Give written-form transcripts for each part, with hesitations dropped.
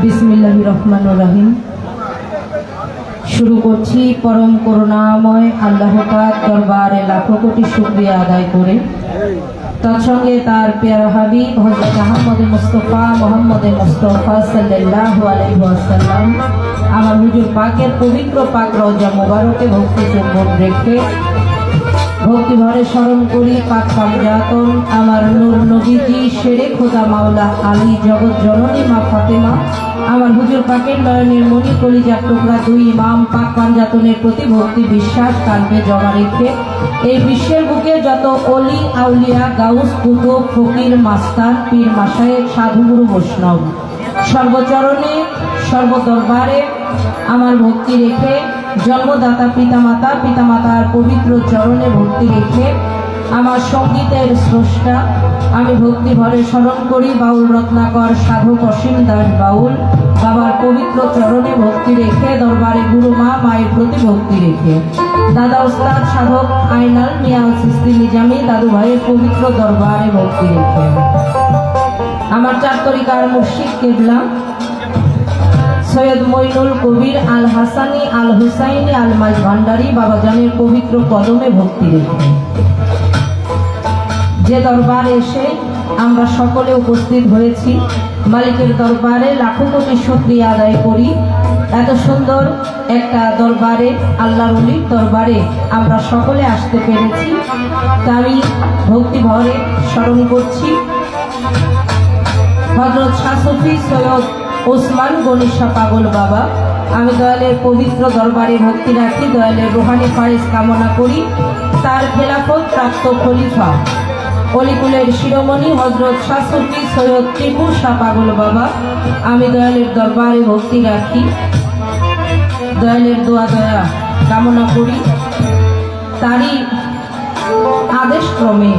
বিসমিল্লাহির রহমানির রহিম। শুরু করছি পরম করুণাময় আল্লাহ পাক দরবারে লাখো কোটি শুকরিয়া আদায় করে, তৎসঙ্গে তার প্যারা হাবিব হযরত মুহাম্মদ মুস্তাফা সাল্লাল্লাহু আলাইহি ওয়াসাল্লাম আমার হুজুর পাকের পবিত্র পাক রওজা মোবারকে ভক্তি চুম্বন রেখে ভক্তি ভরে স্মরণ করি পাক পাঞ্জাতন আমার নূর নবীজি শেরে খোদা মাওলা আলী জগৎ জননী মা ফাতেমা আমার হুজুর পাকের নয়নের মণি কলিজার টুকরা দুই ইমাম পাক পাঞ্জাতনের প্রতি ভক্তি বিশ্বাস কালবে জমা রেখে এই বিশ্বের বুকে যত অলি আউলিয়া গাউস কুতুব ফকির মাস্তান পীর মাশায়েখ সাধুগুরু বৈষ্ণব সর্বচরণে সর্বদরবারে আমার ভক্তি রেখে জন্মদাতা পিতামাতার পবিত্র চরণে ভক্তি রেখে আমার সঙ্গীতের স্রষ্টা আমি ভক্তি ভরে স্মরণ করি বাউল রত্নাকর সাধক অসীম দাস বাউল বাবার পবিত্র চরণে ভক্তি রেখে দরবারে গুরু মায়ের প্রতি ভক্তি রেখে দাদা ওস্তাদ সাধক আইনাল মিয়া সিস্তি নিজামী দাদু ভাইয়ের পবিত্র দরবারে ভক্তি রেখে আমার চার তরিকার মুর্শিদ কেবলা সৈয়দ মইনুল কবির আল হাসানি আল হুসাইনি আল মাইজ ভান্ডারী বাবাজানের পবিত্র কদমে ভক্তি রেখে যে দরবারে এসে আমরা সকলে উপস্থিত হয়েছি মালিকের দরবারে লাখো কোটি শুকরিয়া আদায় করি। এত সুন্দর একটা দরবারে আল্লাহর ওলির দরবারে আমরা সকলে আসতে পেরেছি, তা আমি ভক্তি ভরে স্মরণ করছি হযরত শাহ সুফি সৈয়দ ওসমান গনি শাহ পাগল বাবা। আমি দয়ালের পবিত্র দরবারে ভক্তি রাখি, দয়ালের রুহানি ফায়েজ কামনা করি। তার খেলাফত প্রাপ্ত খলিফা অলিকুলের শিরোমণি হযরত শাহ সুফি সৈয়দ টিপু শাহ পাগল বাবা, আমি দয়ালের দরবারে ভক্তি রাখি, দয়ালের দোয়া দয়া কামনা করি। তারই আদেশ ক্রমে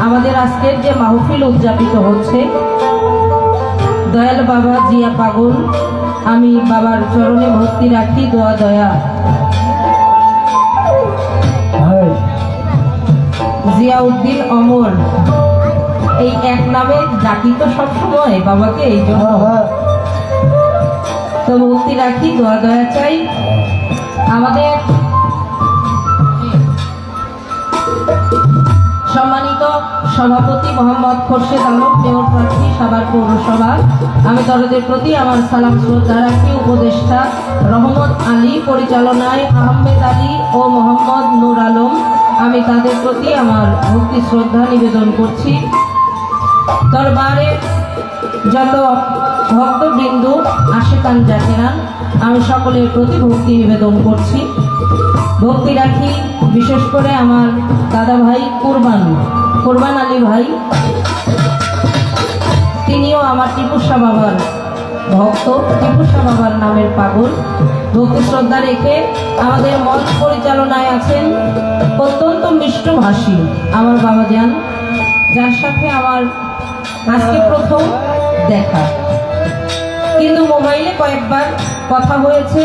আমাদের আজকের যে মাহফিল উদযাপিত হচ্ছে, দয়াল বাবা জিয়া পাগল, আমি বাবার চরণে ভক্তি রাখি, দোয়া দয়া। জিয়াউদ্দিন অমর এই এক নামে ডাকি তো সবসময় বাবাকে, এই জন্য তো ভক্তি রাখি, দোয়া দয়া চাই। আমাদের সম্মানিত সভাপতি মোহাম্মদ খোরশেদ আলম মেয়র প্রার্থী সাভার পৌরসভা, আমি তাদের প্রতি আমার সালাম শ্রদ্ধা রাখি। উপদেষ্টা রহমত আলী, পরিচালনায় আহমেদ আলী ও মোহাম্মদ নূর আলম, আমি তাদের প্রতি আমার ভক্তি শ্রদ্ধা নিবেদন করছি। দরবারে যত ভক্তবৃন্দ আশিকান জাকিরান, আমি সকলের প্রতি ভক্তি নিবেদন করছি, ভক্তি রাখি। বিশেষ করে আমার দাদা ভাই কোরবান আলী ভাই, তিনিও আমার টিপু শাহ বাবার ভক্ত, টিপু শাহ বাবার নামের পাগল। ভক্তি শ্রদ্ধা রেখে আমাদের মঞ্চ পরিচালনায় আছেন অত্যন্ত মিষ্টভাষী আমার বাবাজান, যার সাথে আমার আজকে প্রথম দেখা, কিন্তু মোবাইলে কয়েকবার কথা হয়েছে।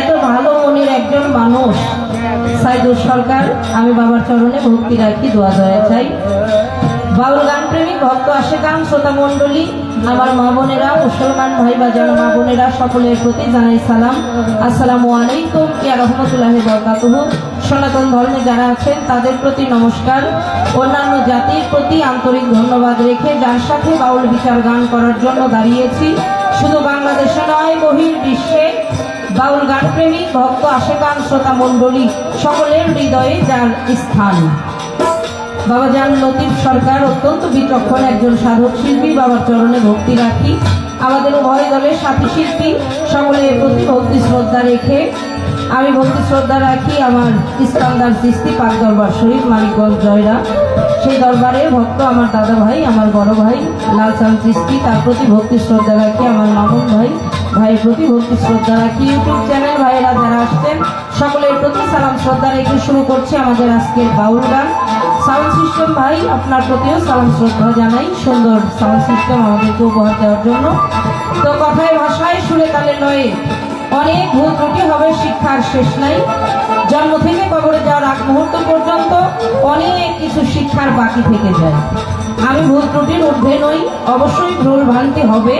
এত ভালো মনের একজন মানুষ সাইদুর সরকার, আমি বাবার চরণে ভক্তি রাখি, দোয়া দয়া চাই। বাউল গান প্রেমিক ভক্ত আশেকান শ্রোতা মণ্ডলী, আমার মা বোনেরা, মুসলমান ভাই বা যারা মা বোনেরা, সকলের প্রতি জানাই সালাম। আসসালামু আলাইকুম ইয়া রাহমাতুল্লাহি ওয়া বারাকাতুহু। সনাতন ধর্মে যারা আছেন তাদের প্রতি নমস্কার। অন্যান্য জাতির প্রতি আন্তরিক ধন্যবাদ রেখে যার সাথে বাউল বিচার গান করার জন্য দাঁড়িয়েছি, শুধু বাংলাদেশে নয় বহির বিশ্বে বাউল গান প্রেমিক ভক্ত আশেকান শ্রোতা মণ্ডলী সকলের হৃদয়ে যার স্থান। বাবাজান লতিফ সরকার অত্যন্ত বিচক্ষণ একজন সাধক শিল্পী, বাবার চরণে ভক্তি রাখি। আমাদের উভয় দলের সাথী শিল্পী সকলের প্রতি ভক্তি শ্রদ্ধা রেখে আমি ভক্তি শ্রদ্ধা রাখি আমার ইস্কান্দার চিস্তি পাক দরবার শরীফ মানিকগঞ্জ জয়রা, সেই দরবারের ভক্ত আমার দাদা ভাই, আমার বড় ভাই লালচাঁদ চিস্তি, তার প্রতি ভক্তি শ্রদ্ধা রাখি। আমার মামুন ভাইয়ের প্রতি ভক্তি শ্রদ্ধা রাখি। ইউটিউব চ্যানেল ভাইয়েরা যারা আসছেন সকলের প্রতি সালাম শ্রদ্ধা রেখে শুরু করছি আমাদের আজকের বাউল গান। সাউন্ড সিস্টেম ভাই, আপনার প্রতিও সালাম শ্রদ্ধা জানাই, সুন্দর সাউন্ড সিস্টেম আমাদেরকে উপহার দেওয়ার জন্য। তো কথায় ভাষায় সুরে তালে লয়ে অনেক ভুল ত্রুটি হবে, শিক্ষার শেষ নাই। জন্ম থেকে কবরে যাওয়ার আগ মুহূর্ত পর্যন্ত অনেক কিছু শিক্ষার বাকি থেকে যায়। আমি ভুল ত্রুটির ঊর্ধ্বে নই, অবশ্যই ভুল ভ্রান্তি হবে।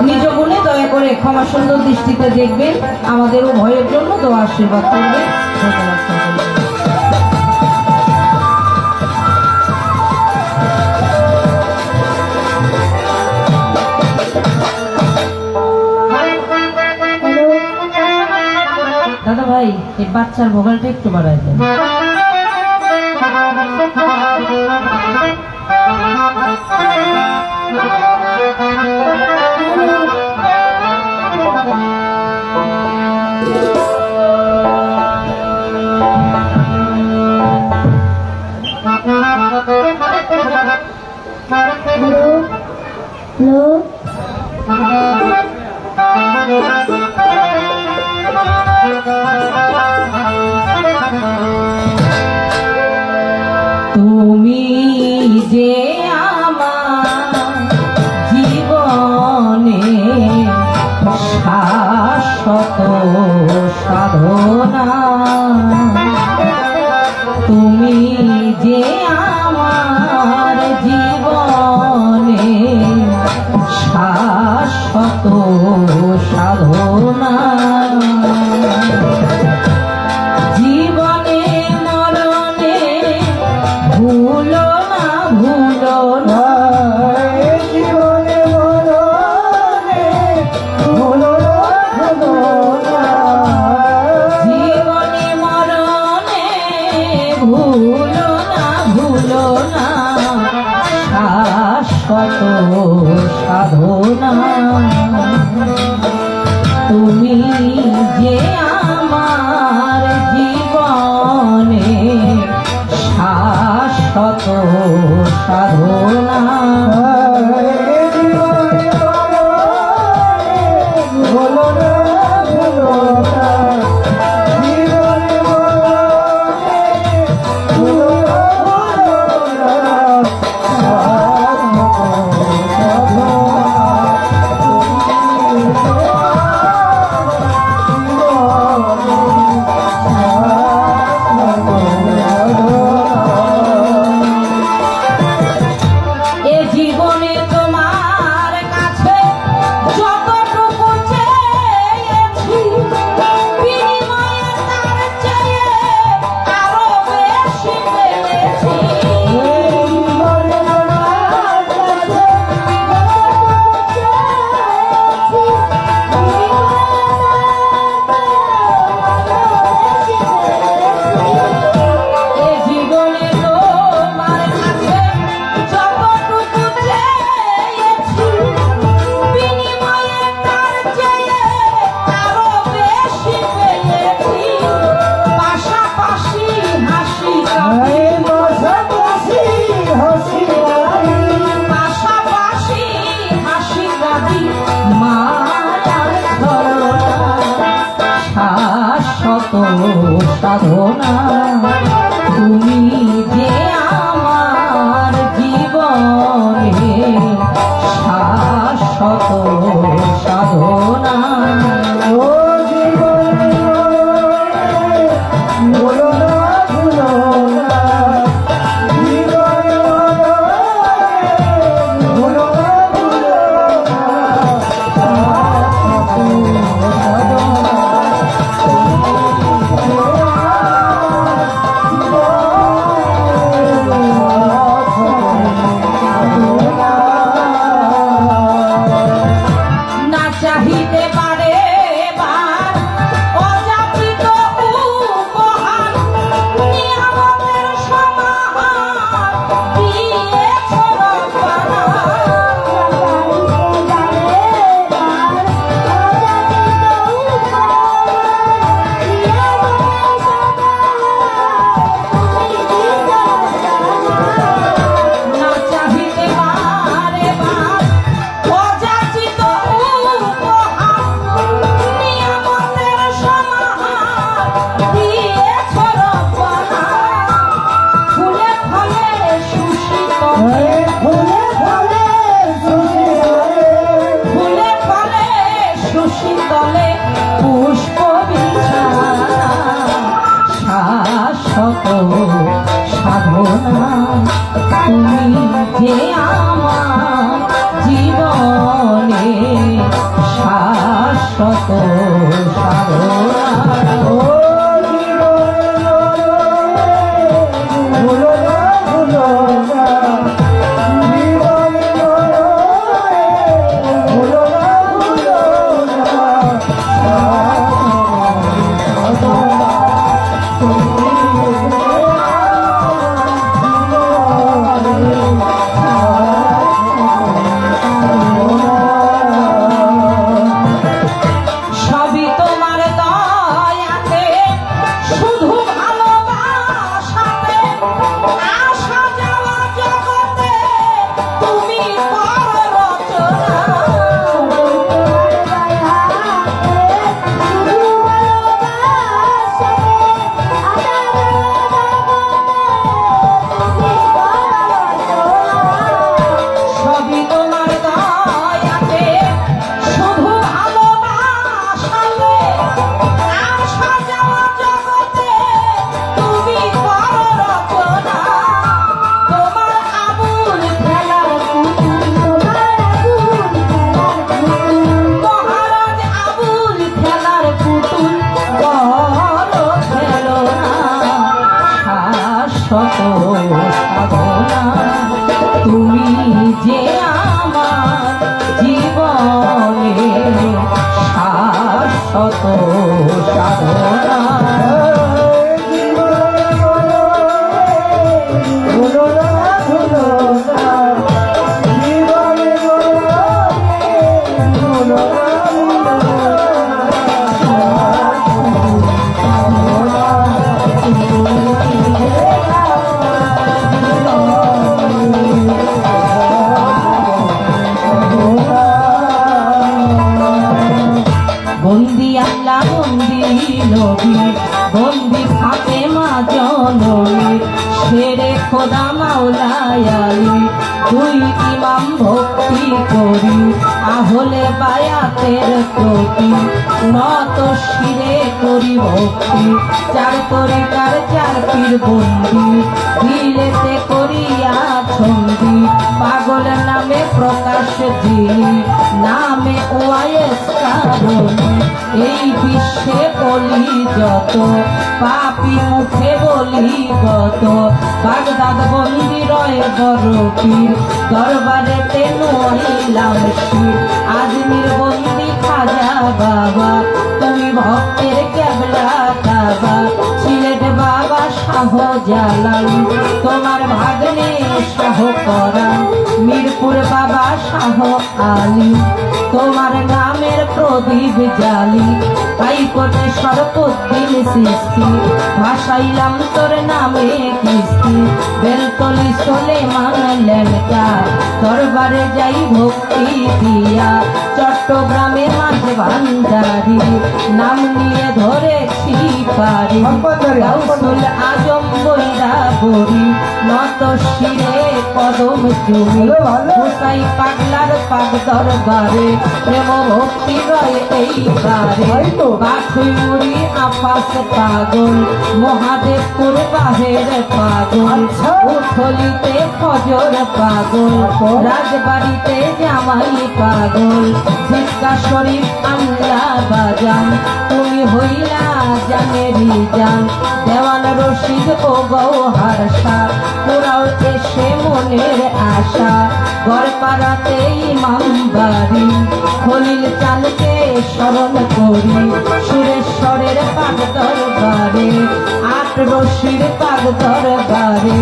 নিজ গুণে দয়া করে ক্ষমা সুন্দর দৃষ্টিতে দেখবেন, আমাদের উভয়ের জন্য দোয়া আশীর্বাদ করবেন। দাদা ভাই, এই বাচ্চার ভোগালটা একটু বাড়াই দেন। তুমি যে আমার জীবনে শাশ্বত সাধনা, তুমি যে আমার জীবনে শাশ্বত সাধনা, জীবনে মরণে ভুলো না, ভুলো না, জীবনে মরণে ভুলো না, ভুলো না, জীবনে মরণে ভুলো না, ভুলো সাধনা তুমি যে আমার জীবনে শাশ্বত সাধনা। তুমি যে আমার জীবনে শাশ্বত সাধনা। বন্দি আল্লাহ বন্দি নবী বন্দি ফাতেমা জননী শেরে খোদা মাওলাই আলী দুই ইমাম ভক্তি করি আহলে বায়াতের প্রতি নত শিরে করি ভক্তি চার তরিকার চার পীর বন্দি দিলেতে করিয়া ছন্দি পাগল নামে প্রকাশ যিনি নামে ওয়াইস কারণী এই বিশ্বে বলি যত পাপি মুখে বলি কত বাগদাদ বন্দি রয় বড় পীর দরবারেতে নইলাম শির আজমির বন্দি খাজা বাবা তুমি ভক্তের কেবলা কাবা সিলেট বাবা শাহ জালাল তোমার ভাগ্নে শাহ পরাণ মিরপুর বাবা শাহ আলী তোমার নামের প্রদীপ জালি কাইকোটে সরপদ্দিন সৃষ্টি ভাসাইলাম তোর নামে কিস্তি বেলতলি সোলেমান লেনকা দরবারে যাই ভক্তি দিয়া চট্টগ্রামে মাঝ ভান্ডারি নাম নিয়ে ধরেছি পারি গাউসুল আজম বইরা বড়ি নত শিরে কদম চুমি হুসাই পাগলার পাগ দরবারে প্রেম ভক্তি রয় এইবারে বাখুই মুড়ি আপাস পাগল মহাদেবপুর বাহের পাগল উথলিতে ফজর পাগল রাজবাড়িতে জামাই পাগল ঝিটকা শরীফ আমলা বাজান তুমি হইলা জানেরি জান দেওয়ান রশিদ ও গৌহার শাহ পুরাও এসে মনের আশা গড়পাড়াতে ইমাম বাড়ি খলিল চাঁদকে স্মরণ করি সুরেশ্বরের পাগ দরবারে আট রশির পাগ দরবারে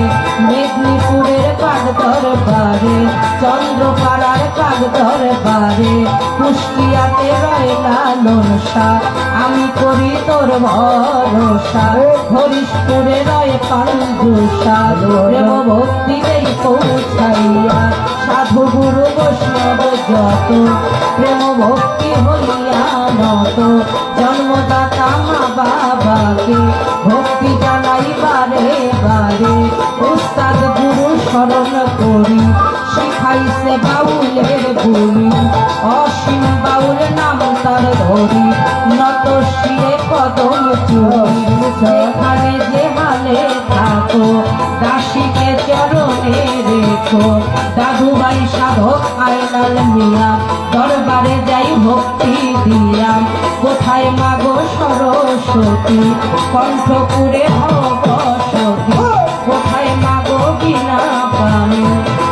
মেদিনীপুরের পাগ দরবারে চন্দ্রপাড়ার পাগ দরবারে কুষ্টিয়াতে রয় লালন শাহ আমি করি তোর ভরসা হরিশপুরে রয় পাঞ্জুষা প্রেম ভক্তিতেই পৌঁছাইয়া সাধু গুরু বৈষ্ণব যত প্রেম ভক্তি হইয়া নত জন্মদাতা মা বাবাকে ভক্তি জানাই বারে বারে উস্তাদ গুরু স্মরণ করি শিখাইছে বাউলের গুলি অসীম বাউল নাম তার ধরি নত শিরে কদম চুরি যেখানে যে হালে থাক থাকো, দাসীকে চরণে রেখো। দাদুভাই সাধক আয়নাল মিয়া, দরবারে যাই ভক্তি দিয়া। কোথায় মাগো সরস্বতী, কণ্ঠপুরে হও বসতি। কোথায় মাগো বিনা পানি,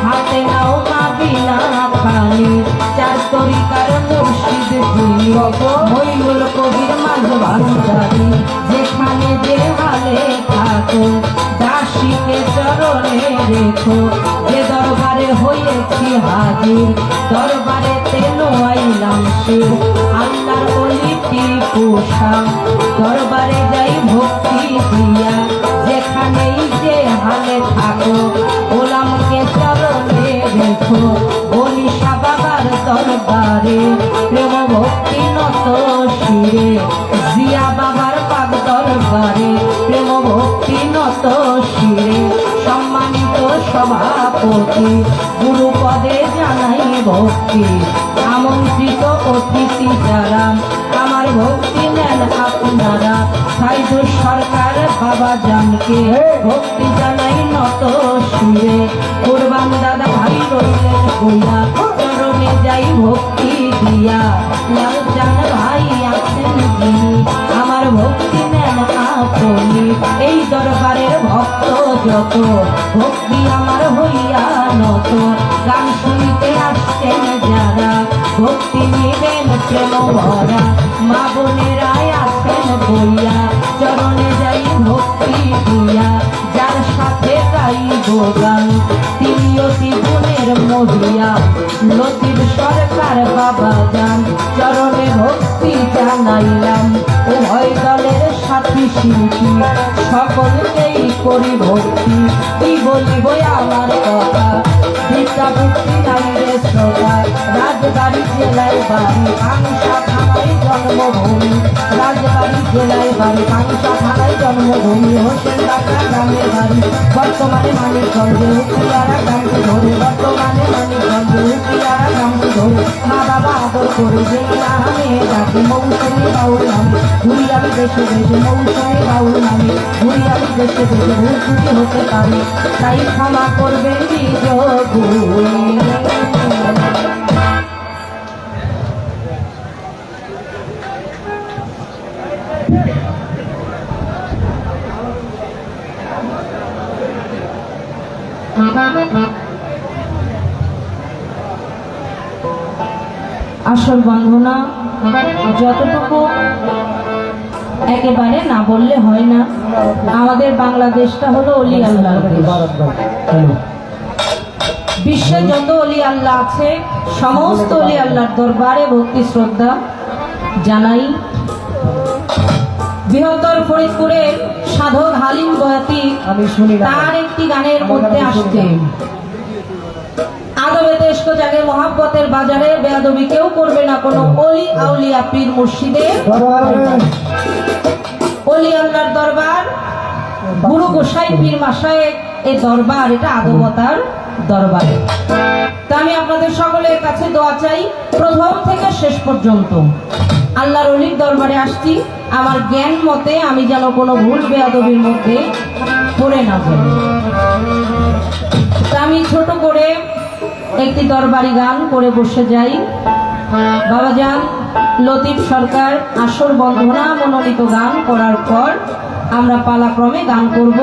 হাতে নাও মা বিনা খানি। চার তরিকার মুর্শিদ তুমি, মইনুল কবির মাঝ ভান্ডারী। যেখানে যে হালে থাকো, দাসীকে চরণে রেখো। যে দরবারে হয়েছি হাজির, দরবারে তেলো আইলাম সে। আল্লাহর অলিটি পোষা, দরবারে যাই ভক্তি দিয়া। যেখানেই যে হালে থাকো, গোলামকে চরণে রেখো। বনিশা বাবার দরবারে প্রেম ভক্তি নত শিরে। জিয়া বাবার পাক দরবারে প্রেম ভক্তি নত শিরে। সম্মানিত সভাপতি গুরুপদে জানাই ভক্তি। আমন্ত্রিত অতিথি যারা, আমার ভক্তি নেন আপনারা। সাইদুর সরকার বাবা জানকে ভক্তি জানাই নত শিরে। কুরবান দাদা ভাই রইলেন কইয়া, চরণে যাই ভক্তি দিয়া। লাল জান ভাই আছেন যিনি, আমার ভক্তি নেন আপনি। এই দরবারের ভক্ত যত, ভক্তি আমার হইয়া নত। গান শুনিতে আসছেন যারা, ভক্তি নিবেন প্রেম ভরা। মা বোনেরাই আছেন বইয়া, চরণে যাই ভক্তি দিয়া। যার সাথে গাইব গান, তিনি অতি গুণের মহিয়া। লতিফ সরকার বাবা যান, চরণে ভক্তি জানাইলাম। উভয় দলের সাথী শিল্পী, সকলকেই করি ভক্তি। কি বলিব আমার কথা, ভিক্ষা ভক্তি নাই রে শ্রোতা। রাজবাড়ি জেলায় বাড়ি, পাংশা থানায় জন্মভূমি। রাজবাড়ি জেলায় বাড়ি, পাংশা থানায় জন্মভূমি। হোসেন কাকা গ্রামের বাড়ি, বর্তমানে মানিকগঞ্জে। উকিয়ারা গ্রামকে ধরে, বর্তমানে মানিকগঞ্জে। উকিয়ারা গ্রামকে ধরে মা বাবা আদর করে যে নামে ডাকে, মৌসুমী বাউল নামে। ঘুরি আমি দেশে দেশে, মৌসুমী বাউল নামে। ঘুরি আমি দেশে দেশে, ভুল ত্রুটি হতে পারে, তাই ক্ষমা করবেন নিজ ভুল। আসল বন্ধনা যতটুকু একেবারে না বললে হয় না। আমাদের বাংলাদেশটা হলো অলি আল্লাহর দেশ। বিশ্বে যত অলি আল্লাহ আছে, সমস্ত অলি আল্লাহর দরবারে ভক্তি শ্রদ্ধা জানাই। বৃহত্তর ফরিদপুরের সাধক হালিম বয়াতি, তার একটি গানের মধ্যে আসছে, আদবে তেস্ক জাগে মহাব্বতের বাজারে, বেয়াদবি কেউ করবে না কোনো অলি আউলিয়া পীর মুর্শিদের। অলি আল্লাহর দরবার, গুরু গোসাই পীর মাসায়েক এই দরবার, এটা আদবতার দরবার। তা আমি আপনাদের সকলের কাছে দোয়া চাই, প্রথম থেকে শেষ পর্যন্ত আল্লাহর অলির দরবারে আসছি, আমার জ্ঞান মতে আমি যেন কোনো ভুল বেয়াদবির মধ্যে পড়ে না যাই। তা আমি ছোট করে একটি দরবারি গান করে বসে যাই। বাবাজান লতিফ সরকার আসর বন্ধনা মনোনীত গান করার পর আমরা পালাক্রমে গান করব।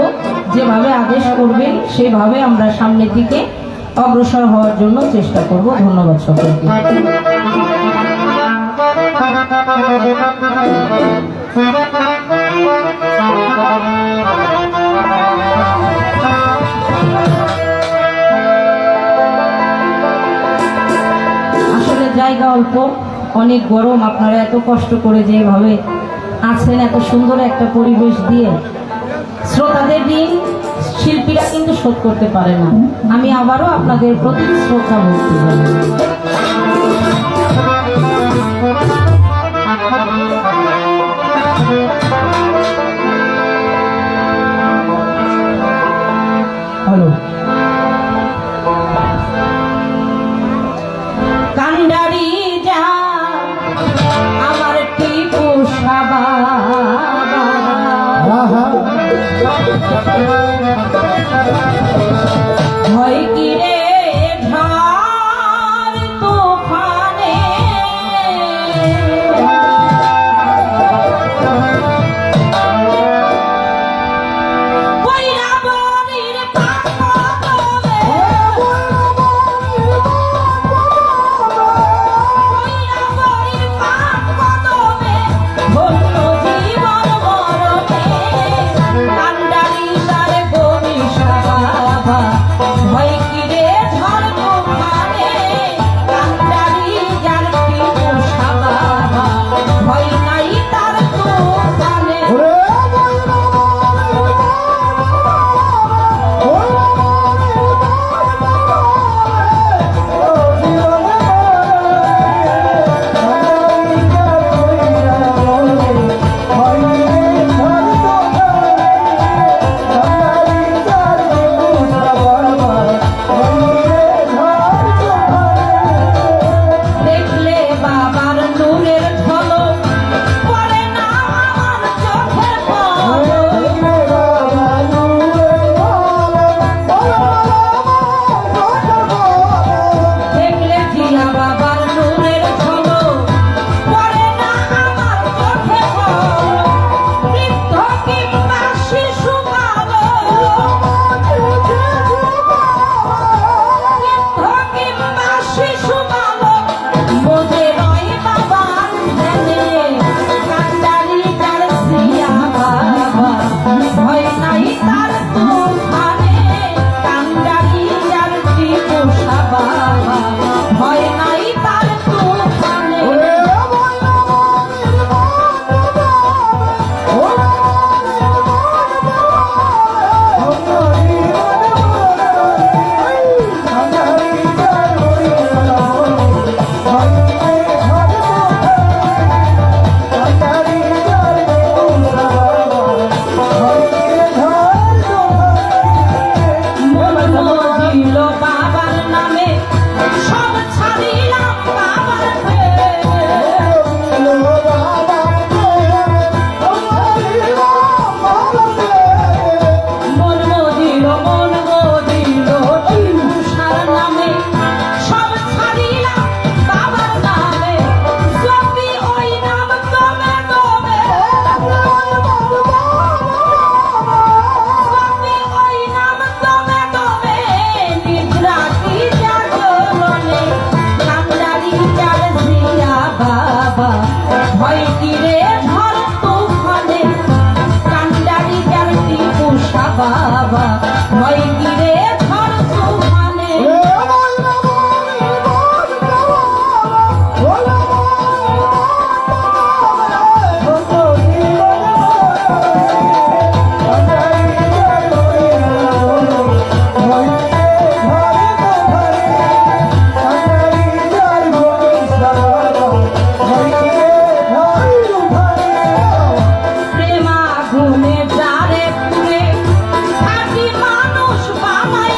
যেভাবে আদেশ করবেন সেভাবে আমরা সামনের দিকে অগ্রসর হওয়ার জন্য চেষ্টা করব। ধন্যবাদ সকলকে। আসলে জায়গা অল্প, অনেক গরম। আপনারা এত কষ্ট করে যেভাবে আছেন, এত সুন্দর একটা পরিবেশ দিয়ে, শ্রোতাদের ঋণ শিল্পীরা কিন্তু শোধ করতে পারে না। আমি আবারও আপনাদের প্রতি শ্রদ্ধা ভক্তি জানাই। হ্যালো, কান্ডারি যা আমার টিপু সাবা ভয় কি রে ঝড় তুফানে কান্ডারি যার টিপু সাবা ভয় নাই তার তুফানে দেখলে বাবার নূরের ঝলক পড়ে না আমার চোখের দেখলে জিয়া বাবার নূরের ঝলক পড়ে না আমার চোখে বৃদ্ধ কিংবা শিশু বালক বৃদ্ধ কিংবা শিশু বালক বোঝে নয় বাবার ধ্যানে কান্ডারি যার সিয়া বাবা ভয় নাই তার তুফানে কান্ডারি যার টিপু সাবা ভয় নাই তার তুফানে দিল বাবার নামে সব ছাড়িলাম বাবার মন মদিল টিপুষার নামে সব ছাড়িলাম বাবার নামে সবই ওই নাম তবে তবে সবই ওই নাম তবে তবে নিদ্রাতি জাগরণে কান্ডারি যার জিয়া বাবা ভয় কি রে ঝড় তুফানে কান্ডারি যার টিপু সাবা ভয় কি রে ঝড় তুফানে প্রেমা ঘুমে যারে পুরে থাকি মানুষ বামাই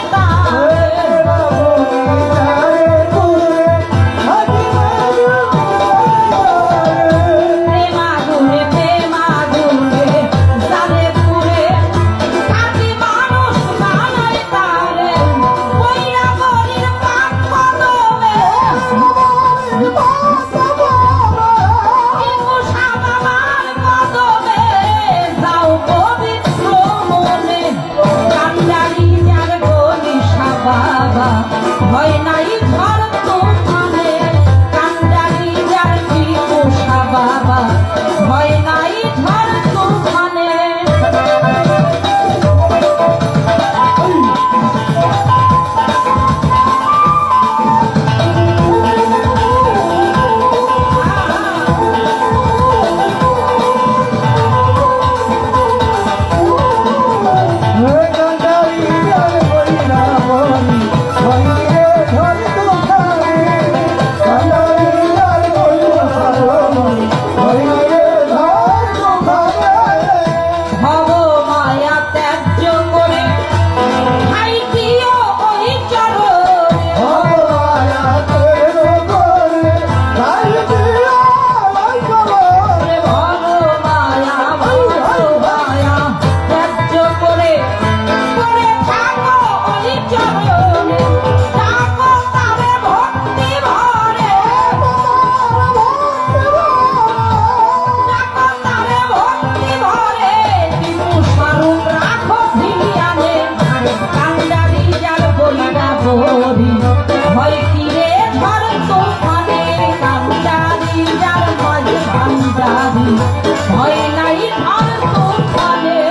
প্রেমা ঘুমে যারে পুরে থাকি মানুষ বামাই তারে কইরা গরির পাক কদমে টিপু সাবার কদমে যাও পবিত্র মনে কান্ডারি যার গলি সাবা ভয় নাই ঝড় তুফানে কান্ডারি যার টিপু সাবা ভয় নাই ঝড় তুফানে ভব মায়া ত্যায্য করে ঠাই দিও ওই চরণে ভব মায়া ত্যায্য করে থাকো ওই চরণে ডাকো তারে ভক্তি ভরে ডাকো তারে ভক্তি ভরে টিপু স্বরূপ রাখো ভিয়ানে কান্ডারি যার বলিরা বলি ভয় কি রে ঝড় তুফানে কান্ডারি যার কান্ডারি ভয় নাই ঝড় তুফানে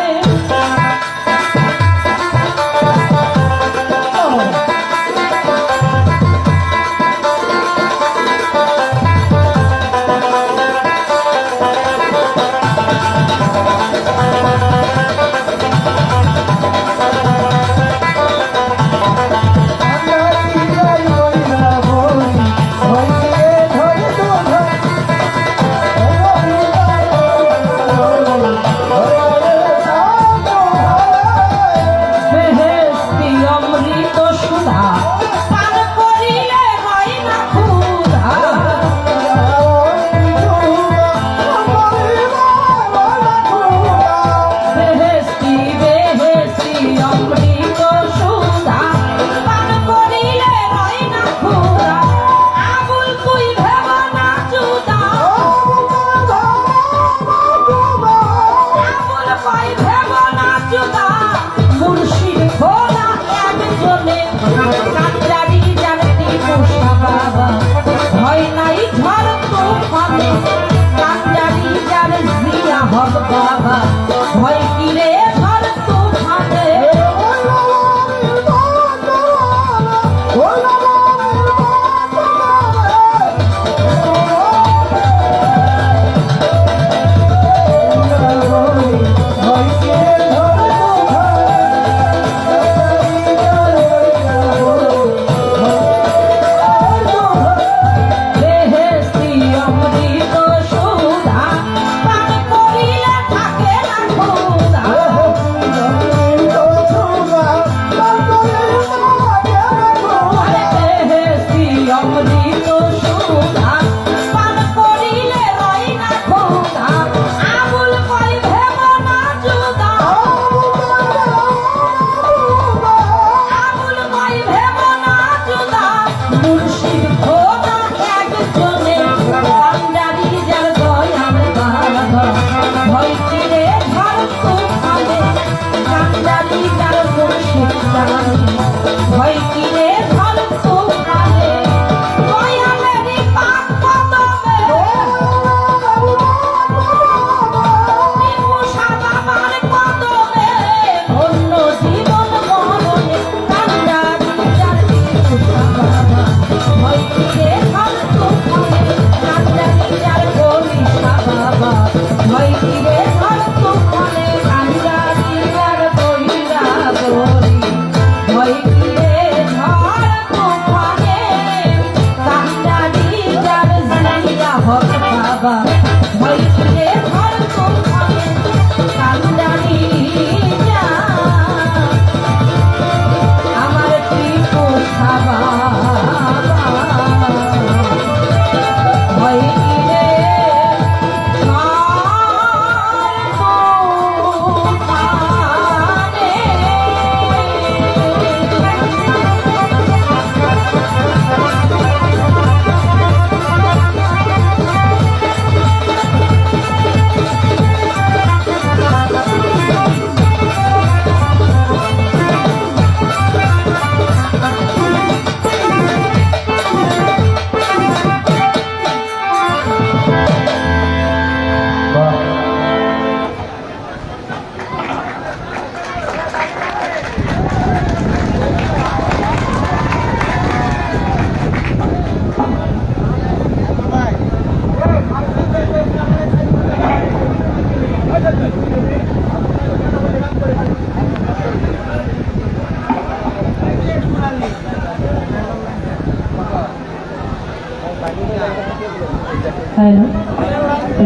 হ্যালো,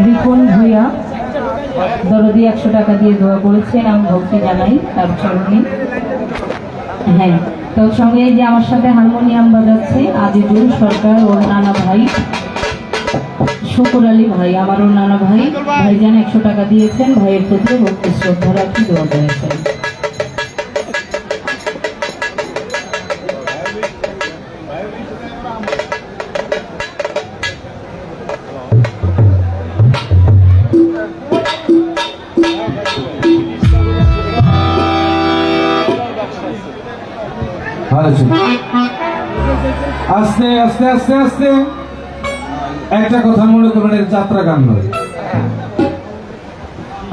রিপন ভূঁইয়া দরদি 100 টাকা দিয়ে দোয়া করেছেন, আমি ভক্তি জানাই তার চরণে। হ্যাঁ, তোর সঙ্গে যে আমার সাথে হারমোনিয়াম বাজাচ্ছে আজিজুল সরকার, ওর নানা ভাই শুকুর আলী ভাই, আমার ওর নানা ভাই ভাইজান 100 টাকা দিয়েছেন, ভাইয়ের প্রতি ভক্তি শ্রদ্ধা রাখি দোয়া করেছেন। আস্তে আস্তে আস্তে আস্তে একটা কথা মনে করবেন, এটা যাত্রা গান নয়।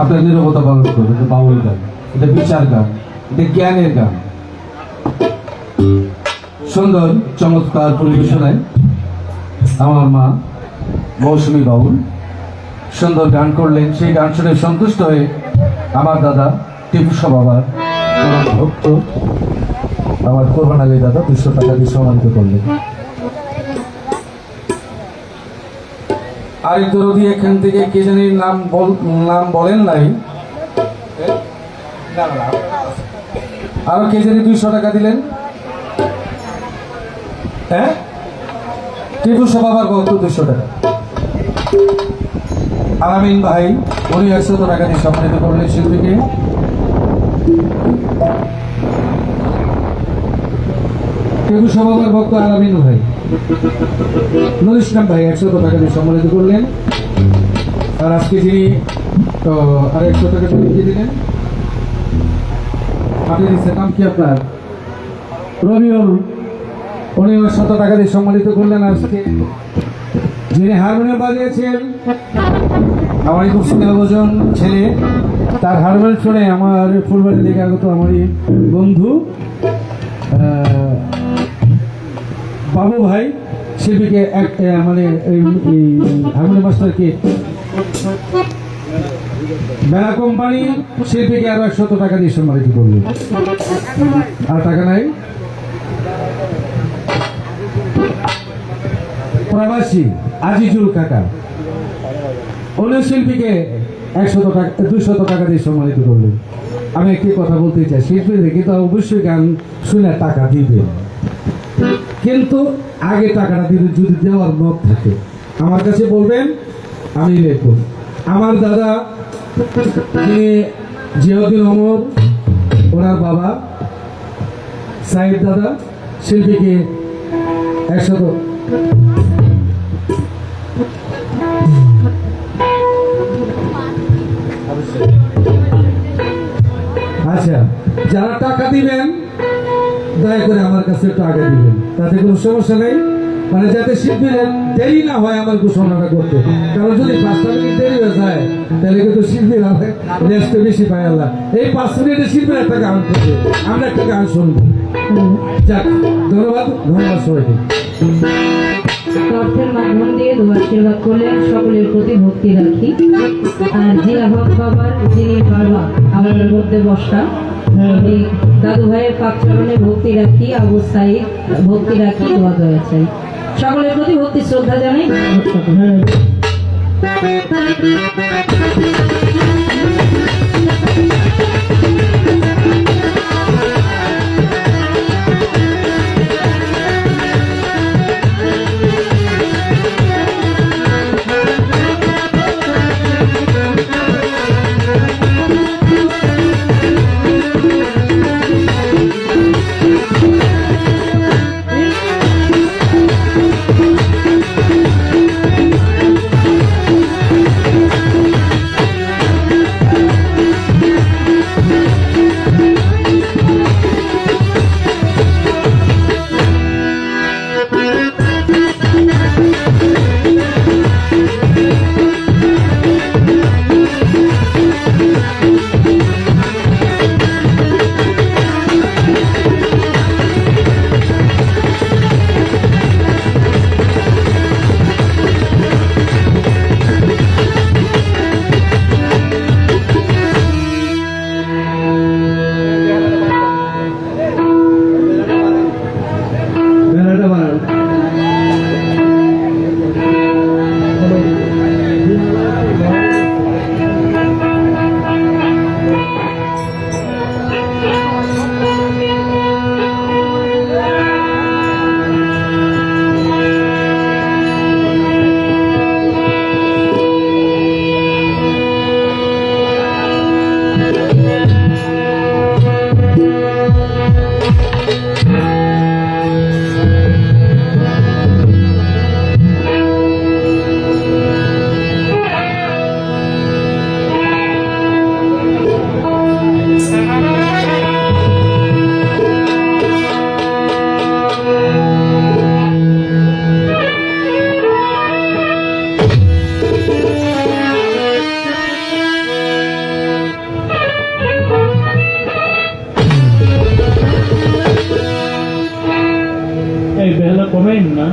আপনার নীরবতা পালন করবেন, এটা বাউল গান, এটা বিচার গান, এটা জ্ঞানের গান। সুন্দর চমৎকার পরিবেশনায় আমার মা মৌসুমী বাউল সুন্দর গান করলেন। সেই গান শুনে সন্তুষ্ট হয়ে আমার দাদা টিপু বাবার ভক্ত আমার কোরবান আলী দাদা 200 টাকা দিয়ে সম্মানিত করলেন। আর দরদি এখান থেকে কে জানি নাম বলেন নাই, আরো কে জানি 200 টাকা দিলেন। হ্যাঁ, টিপু বাবার ভক্ত 200 টাকা। আলামিন ভাই উনি 100 টাকা দিয়ে সম্মানিত করলেন শিল্পীকে। টিপু বাবার ভক্ত আলামিন ভাই, নুর ইসলাম ভাই 100 টাকা দিয়ে সম্মানিত করলেন। আর আজকে যিনি আর 100 টাকা দিয়ে দিলেন, আপনি দিচ্ছেন, নাম কি আপনার? রবিউল, উনি 100 টাকা দিয়ে সম্মানিত করলেন। আজকে যিনি হারমোনিয়াম বাজিয়েছেন আমারই খুব স্নেহভোজন ছেলে, তার হারমোনিয়াম শুনে আমার ফুলবাড়ি থেকে আগত আমারই বন্ধু বাবু ভাই শিল্পীকে মানে হারমোনিয়াম মাস্টারকে বেলা কোম্পানি শিল্পীকে আরো 100 টাকা দিয়ে সম্মানিত করলো। আর টাকা নাই। প্রবাসী আজিজুল কাকা উনি শিল্পীকে 200 টাকা দিয়ে সম্মানিত করলেন। আমি একটি কথা বলতে চাই, শিল্পীদের কিন্তু অবশ্যই গান শুনে টাকা দিবেন, কিন্তু আগে টাকাটা দিবেন। যদি দেওয়ার মত থাকে আমার কাছে বলবেন, আমি লিখব। আমার দাদা যিনি জিয়াউদ্দিন ওমর, ওনার বাবা সাইদ দাদা শিল্পীকে 100। আচ্ছা, যারা টাকা দিবেন দয়া করে আমার কাছে একটু আগে দিবেন, তাতে কোনো সমস্যা নেই। মানে যাতে শিল্পীরা দেরি না হয় আমার ঘোষণাটা করতে, কারণ যদি 5 মিনিট দেরি হয়ে যায় তাহলে কিন্তু শিল্পীরা রেস্ট বেশি পায়। আল্লাহ এই 5 মিনিটে শিল্পীরা একটা গান করবে, আমরা একটা গান শুনবো। যাক, ধন্যবাদ সবাইকে। অর্থের মাধ্যম দিয়ে দোয়া আশীর্বাদ করলেন, সকলের প্রতি ভক্তি রাখি। আর জিয়া হক বাবার যিনি বাবা আমার মধ্যে বসা, দাদু ভাইয়ের পাক চরণে ভক্তি রাখি, আবু সাইদ ভক্তি রাখি, দোয়া দয়া চাই। সকলের প্রতি ভক্তি শ্রদ্ধা জানাই। এই বেলা কমেন না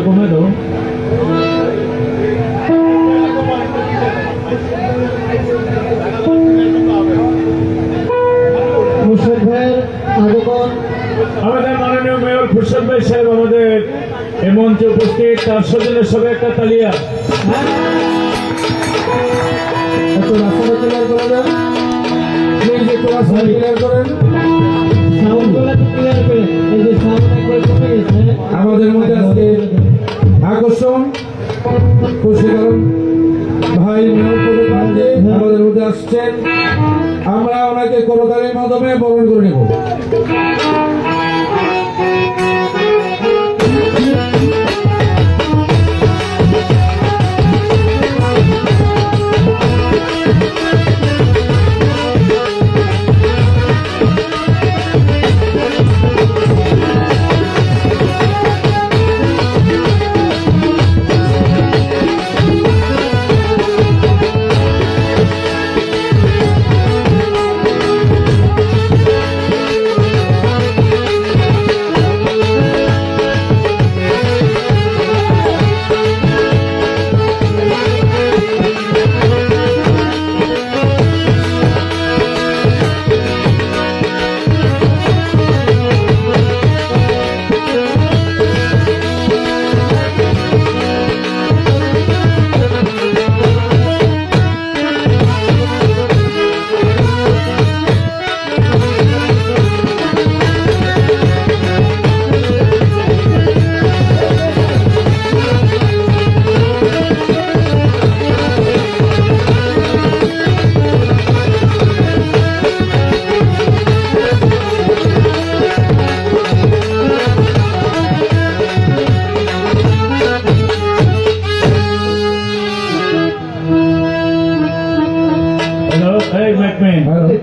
কমে দাও মুর্শিদ ভাইয়ের আগমন আমাদের মাননীয় মেয়র খুরশেদ ভাই সাহেব আমাদের এই মঞ্চে উপস্থিত তার স্বজনের সবাই একটা তালিয়া একটু রাস্তাটা ক্লিয়ার করে দেন প্লিজ, একটু রাস্তাটা ক্লিয়ার করেন। সাউন্ডগুলো ক্লিয়ার করে এই যে সাউন্ড একবার কমে গেছে আমাদের মধ্যে আজকে আকর্ষণ খুশিকরণ ভাই মেয়র পদে প্রার্থী আমাদের মধ্যে আসছেন, আমরা ওনাকে করতালির মাধ্যমে বরণ করে নেব।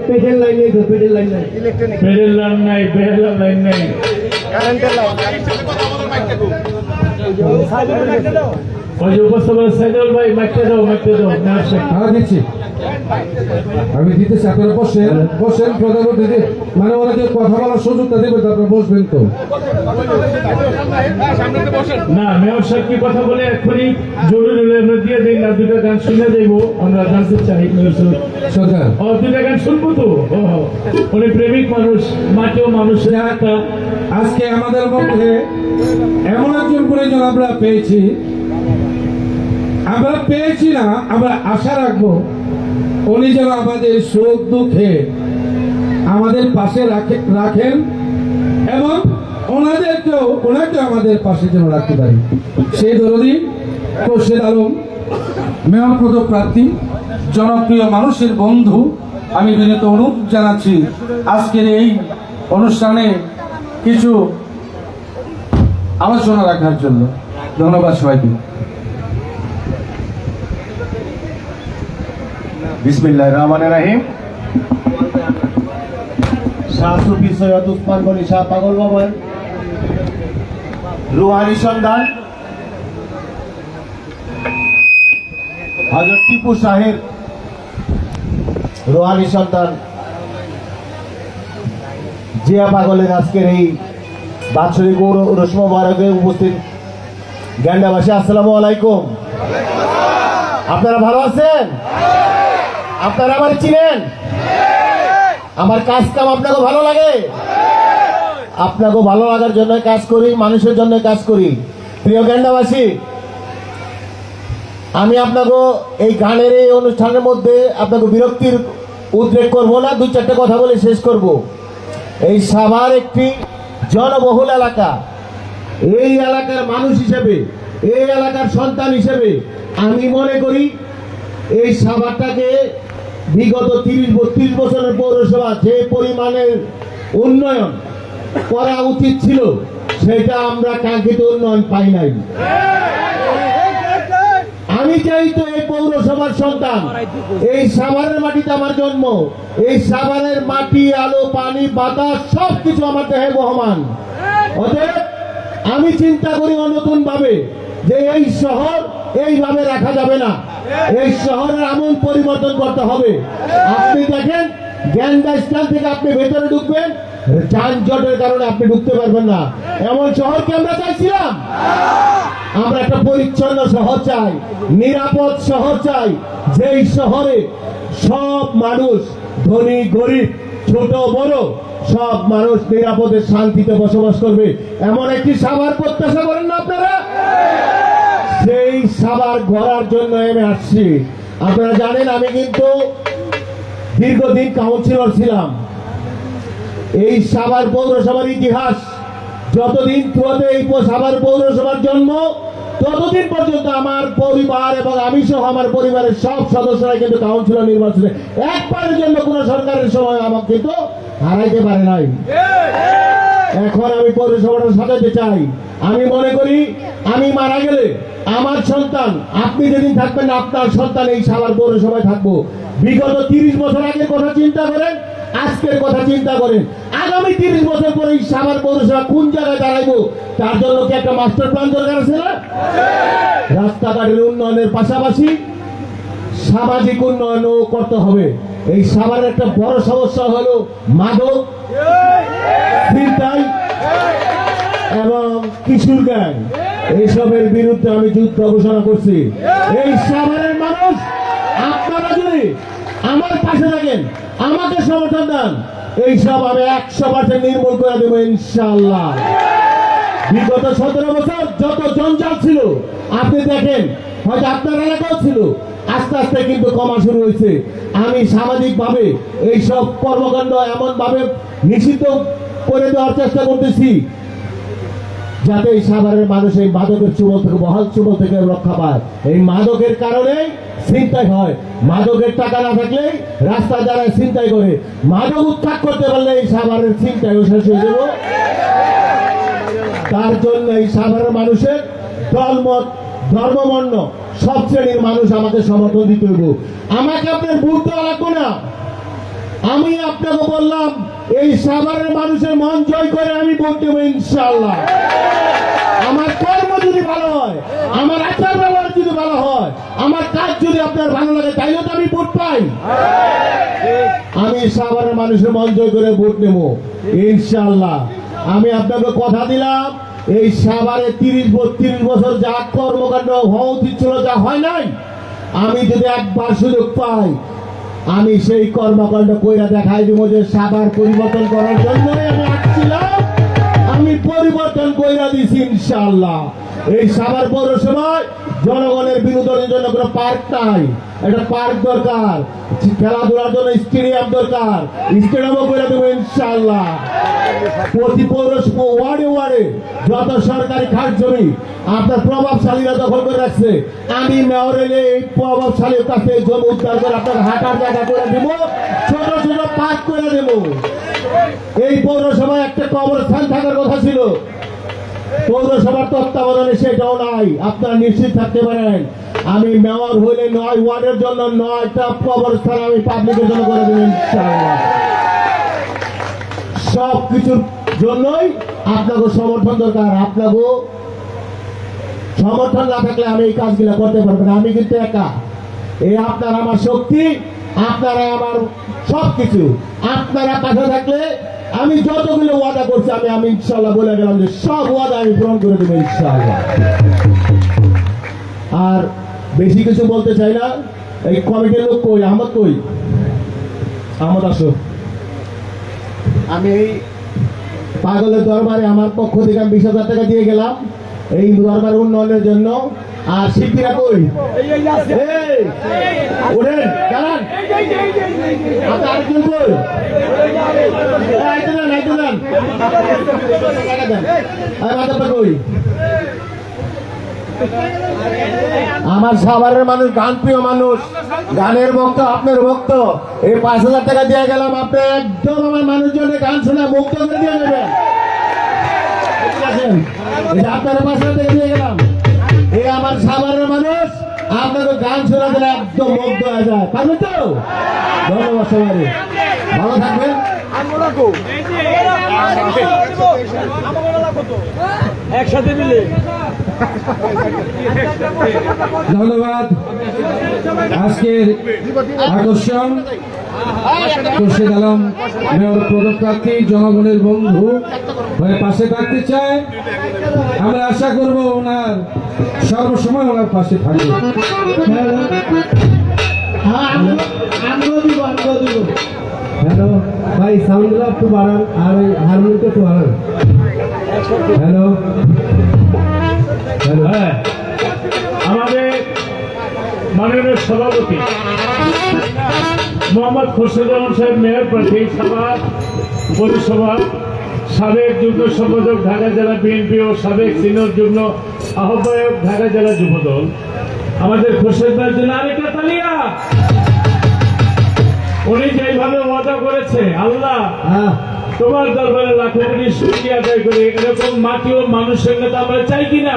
পেটের লাইন নেই তো পেটের লাইন নাই পেরের লাইন নাই বেহেলার লাইন নাই ওই যে উপস্থাপনা সাইদুল ভাই মাইকটা দাও দিচ্ছি, আমি দিতেছি, আপনারা বসেন বসেন। প্রধানমন্ত্রী মানে ওনাকে কথা বলার সুযোগটা দেবেন তো, আপনারা বসবেন তো। না মেয়র সাহেব কি কথা বলে এক্ষুনি জরুরি হলে আমরা দিয়ে দিই না, দুটা গান শুনে যাইবো, আমরা জানতে চাই মেয়র সাহেব সরকার দুটা গান শুনবো তো। উনি প্রেমিক মানুষ, মাটিও মানুষের একটা। আজকে আমাদের মধ্যে এমন একজন পরিজন আমরা পেয়েছি না, আমরা আশা রাখবো উনি যেন আমাদের সুখ দুঃখে আমাদের পাশে রাখেন এবং ওনাকে আমাদের পাশে যেন রাখতে পারি। সেই দরদি খোরশেদ আলম, মেয়র পদপ্রার্থী, জনপ্রিয় মানুষের বন্ধু, আমি বিনীত অনুরোধ জানাচ্ছি আজকের এই অনুষ্ঠানে কিছু আলোচনা রাখার জন্য। ধন্যবাদ সবাইকে। বিসমিল্লাহির রহমানির রহিম। শাহ সুফি সৈয়দ উসমান গনি শাহ পাগল বাবার রুহানি সন্ধান হযরত টিপু শাহের রুহানি সন্তান জিয়া পাগলের আজকের এই বাৎসরিক উরস মোবারকে উপস্থিত গ্যান্ডাবাসী, আসসালামু আলাইকুম। আপনারা ভালো আছেন? আপনারা আমার চিনেন? আমার কাজ কাম আপনাকে ভালো লাগে? আপনাকে ভালো লাগার জন্য কাজ করি, মানুষের জন্য কাজ করি। প্রিয় গ্যান্ডাবাসী, আমি আপনাকে এই গানের এই অনুষ্ঠানের মধ্যে আপনাকে বিরক্তির উদ্রেক করব না, দুই চারটে কথা বলে শেষ করব। এই সাভার একটি জনবহুল এলাকা। এই এলাকার মানুষ হিসেবে, এই এলাকার সন্তান হিসেবে আমি মনে করি এই সাভারটাকে বিগত 30-32 বছরের পৌরসভা যে পরিমাণের উন্নয়ন করা উচিত ছিল, সেটা আমরা কাঙ্ক্ষিত উন্নয়ন পাই নাই। আমি চাই তো এই পৌরসভার সন্তান, এই সাভারের মাটিতে আমার জন্ম, এই সাভারের মাটি, আলো, পানি, বাতাস সবকিছু আমার দেহে বহমান। অতএব আমি চিন্তা করি নতুন ভাবে যে এই শহর এইভাবে রাখা যাবে না, এই শহরের আমূল পরিবর্তন করতে হবে। আপনি দেখেন গ্যান্ডা স্ট্যান্ড থেকে আপনি ভেতরে ঢুকবেন, যানজটের কারণে আপনি ঢুকতে পারবেন না। এমন শহরকে আমরা চাইছিলাম? আমরা একটা পরিচ্ছন্ন শহর চাই, নিরাপদ শহর চাই, যেই শহরে সব মানুষ, ধনী গরিব, ছোট বড় সব মানুষ নিরাপদে শান্তিতে বসবাস করবে, এমন একটি সাভার প্রত্যাশা করেন না আপনারা? সেই সাভার গড়ার জন্য আমি আসছি। আপনারা জানেন আমি কিন্তু দীর্ঘদিন কাউন্সিলর ছিলাম। এই সাভার পৌরসভার ইতিহাস যতদিন এই সাভার পৌরসভার জন্ম, ততদিন পর্যন্ত আমার পরিবার এবং আমি সহ আমার পরিবারের সব সদস্যরা কিন্তু কাউন্সিলর নির্বাচনে একবারের জন্য কোন সরকারের সময় আমাকে কিন্তু হারাইতে পারে নাই। এখন আমি পৌরসভাটা সাজাতে চাই। আমি মনে করি আমি মারা গেলে আমার সন্তান, আপনি যেদিন থাকবেন আপনার সন্তান এই সাভার পৌরসভায় থাকবো। বিগত 30 বছর আগের কথা চিন্তা করেন, আজকের কথা চিন্তা করেন। আগামী 30 বছর পরে এই সাভার পৌরসভা কোন জায়গায় দাঁড়াইবো, তার জন্য কি একটা মাস্টার প্ল্যান দরকার আছে না? রাস্তাঘাটের উন্নয়নের পাশাপাশি সামাজিক উন্নয়নও করতে হবে। এই সাভারের একটা বড় সমস্যা হলো মাদক, ছিনতাই এবং কিশোর গ্যাং। এইসবের বিরুদ্ধে আমি যুদ্ধ ঘোষণা করছি। এই সাভারের মানুষ, আপনারা যদি আমার পাশে থাকেন, আমাকে সমর্থন দেন, এইসব আমি 100% নির্মূল করে দেবো ইনশাআল্লাহ। বিগত 17 বছর যত জঞ্জাল ছিল আপনি দেখেন, হয়তো আপনার এলাকাও ছিল, আস্তে আস্তে কিন্তু কমা শুরু হয়েছে। আমি সামাজিক ভাবে এইসব কর্মকাণ্ড এমন ভাবে নিষিদ্ধ করে দেওয়ার চেষ্টা করতেছি যাতে এই সাভারের মানুষ এই মাদকের চুবল থেকে, বহাল চুবল থেকে রক্ষা পায়। এই মাদকের কারণে ছিনতাই হয়, মাদকের টাকা না থাকলে রাস্তা দ্বারা ছিনতাই করে, মাদক উৎখাত করতে পারলে এই সাভারের ছিনতাই শেষ হয়ে যাবে। তার জন্য এই সাধারণ মানুষের দলমত, ধর্মবর্ণ সব শ্রেণীর মানুষ আমাকে সমর্থন দিতে হইব। আমাকে আপনার ভোট দেওয়া লাগবে না। আমি আপনাকে বললাম এই সাভারের মানুষের মন জয় করে আমি ভোট দেবো ইনশাআল্লাহ। আমার কর্ম যদি ভালো হয়, আমার আচার ব্যবহার যদি ভালো হয়, আমার কাজ যদি আপনার ভালো লাগে, তাইলে তো আমি ভোট পাই। আমি সাভারের মানুষের মন জয় করে ভোট নেব ইনশাআল্লাহ। আমি আপনাকে কথা দিলাম, এই সাভারে 30-32 বছর যা কর্মকাণ্ড হওয়া উচিত ছিল, যা হয় নাই, আমি যদি একবার সুযোগ পাই, আমি সেই কর্মকাণ্ড কইরা দেখাই দিব যে সাভার পরিবর্তন করার জন্যই আমি আসছিলাম। আমি পরিবর্তন কইরা দিছি ইনশাআল্লাহ। এই সাভার পৌরসভায় জনগণের বিনোদনের জন্য কোনো পার্ক নাই, একটা পার্ক দরকার, খেলাধুলার জন্য স্টেডিয়াম দরকার, স্টেডিয়ামও করে দেবো ইনশাআল্লাহ। প্রতি পৌরসভা ওয়ার্ডে ওয়ার্ডে যত সরকারি খাস জমি আপনার প্রভাবশালীরা দখল করে রাখছে, আমি মেয়র এলে এই প্রভাবশালীর কাছে জমি উদ্ধার করে আপনার হাঁটার জায়গা করে দেব, ছোট ছোট পার্ক করে দেব। এই পৌরসভায় একটা কবরস্থান থাকার কথা ছিল, পৌরসভার তত্ত্বাবধানে সেটাও নাই। আপনারা নিশ্চিত থাকতে পারেন আমি মেয়র হইলে 9 ওয়ার্ডের জন্য 9টা কবরস্থান আমি পাবলিকের জন্য করে দেব ইনশাআল্লাহ। সব কিছুর জন্যই আপনাকে সমর্থন দরকার, আপনাকে সমর্থন না থাকলে আমি এই কাজগুলো করতে পারবো না। আমি কিন্তু একা, এই আপনারা আমার শক্তি, আপনারা আমার সবকিছু। আপনারা পাশে থাকলে আমি যতগুলো ওয়াদা করছি আমি ইনশাআল্লাহ বলে গেলাম যে সব ওয়াদা আমি পূরণ করে দেবো ইনশাআল্লাহ। আর বেশি কিছু বলতে চাই না। এই কমিটির লোক কই, আহমদ কই? আহমদ আসো। আমি এই পাগলের দরবারে আমার পক্ষ থেকে আমি 20,000 টাকা দিয়ে গেলাম এই দরবার উন্নয়নের জন্য। আর শিল্পীরা কই? এই, ওঠেন, দাঁড়ান। আচ্ছা, আরেকজন কই? আইতে দেন। কই? আমার সাভারের মানুষ গান প্রিয় মানুষ, গানের ভক্ত, আপনার ভক্ত। এই 5,000 টাকা দিয়ে গেলাম, আপনি একদম আমার মানুষজনের গান শুনে মুক্ত করে দিয়ে দেবেন। আপনারা 5,000 টাকা দিয়ে গেলাম, এই আমার সাভারের মানুষ আপনাকে গান শোনা দিলে একদম মুগ্ধ হয়ে যায়। পারবে তো? ধন্যবাদ সবাই, ভালো থাকবেন। একসাথে মিলে ধন্যবাদ। আজকের আকর্ষণ খুরশিদ আলম মেয়র পদপ্রার্থী, জনগণের বন্ধু হয়ে পাশে থাকতে চায়। আমরা আশা করব ওনার সর্বসময় ওনার পাশে থাকবে। হ্যালো ভাই, সাউন্ডগুলো একটু বাড়ান আর ওই হারমোনিয়ামটা একটু বাড়ান। হ্যালো, হ্যাঁ, আমাদের মাননীয় সভাপতি মোহাম্মদ খুরশিদ আলম সাহেব মেয়র প্রার্থী, সাভার পৌরসভা সাবেক যুগ্ম সম্পাদক ঢাকা জেলা বিএনপি ও সাবেক সিনিয়র যুগ্ম আহ্বায়ক ঢাকা জেলা যুবদল, আমাদের খুরশিদ ভাইয়ের জন্য আরেকটা তালিয়া। উনি যেভাবে ওয়াদা করেছে, আল্লাহ তোমার দরবারে লাখো কোটি শুকরিয়া আদায় করে এরকম মাটি ও মানুষের নেতা আমরা চাই কিনা।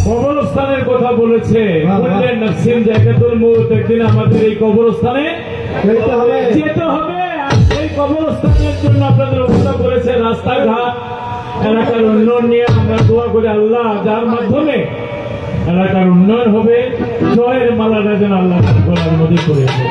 কবরস্থানের কথা বলেছে, বললেন নাসিম জায়গাতুল মউত, একদিন আমাদের এই কবরস্থানে যেতে হবে। আর সেই কবরস্থানের জন্য আপনাদের ওয়াদা করেছে রাস্তাঘাট, এলাকার উন্নয়ন নিয়ে আমরা দোয়া করি আল্লাহ যার মাধ্যমে এলাকার উন্নয়ন হবে, জয়ের মালাটা যেন আল্লাহ গলার মধ্যে করেছে।